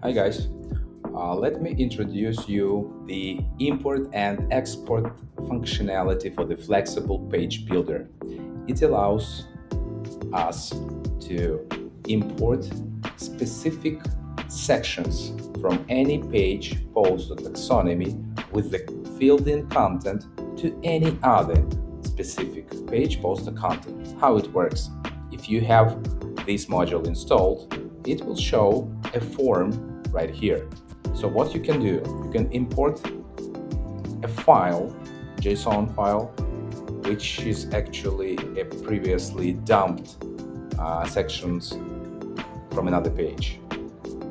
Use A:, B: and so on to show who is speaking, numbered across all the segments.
A: Hi guys, let me introduce you the import and export functionality for the flexible page builder. It allows us to import specific sections from any page, post, or taxonomy with the filled-in content to any other specific page, post, or content. How it works: if you have this module installed, it will show a form right here. So what you can do, you can import a file, JSON file, which is actually a previously dumped sections from another page.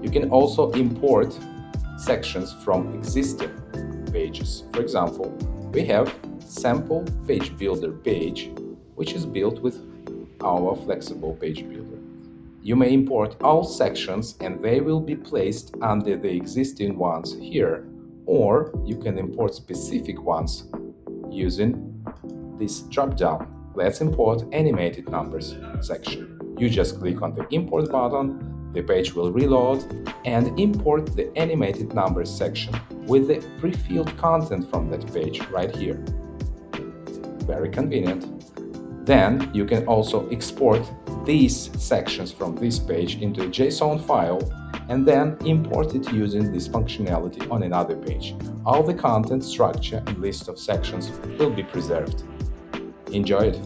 A: You can also import sections from existing pages. For example, we have sample page builder page, which is built with our flexible page builder. You may import all sections and they will be placed under the existing ones here, or you can import specific ones using this drop-down. Let's import animated numbers section. You just click on the import button, the page will reload and import the animated numbers section with the pre-filled content from that page right here. Very convenient. Then you can also export these sections from this page into a JSON file and then import it using this functionality on another page. All the content, structure, and list of sections will be preserved. Enjoy it!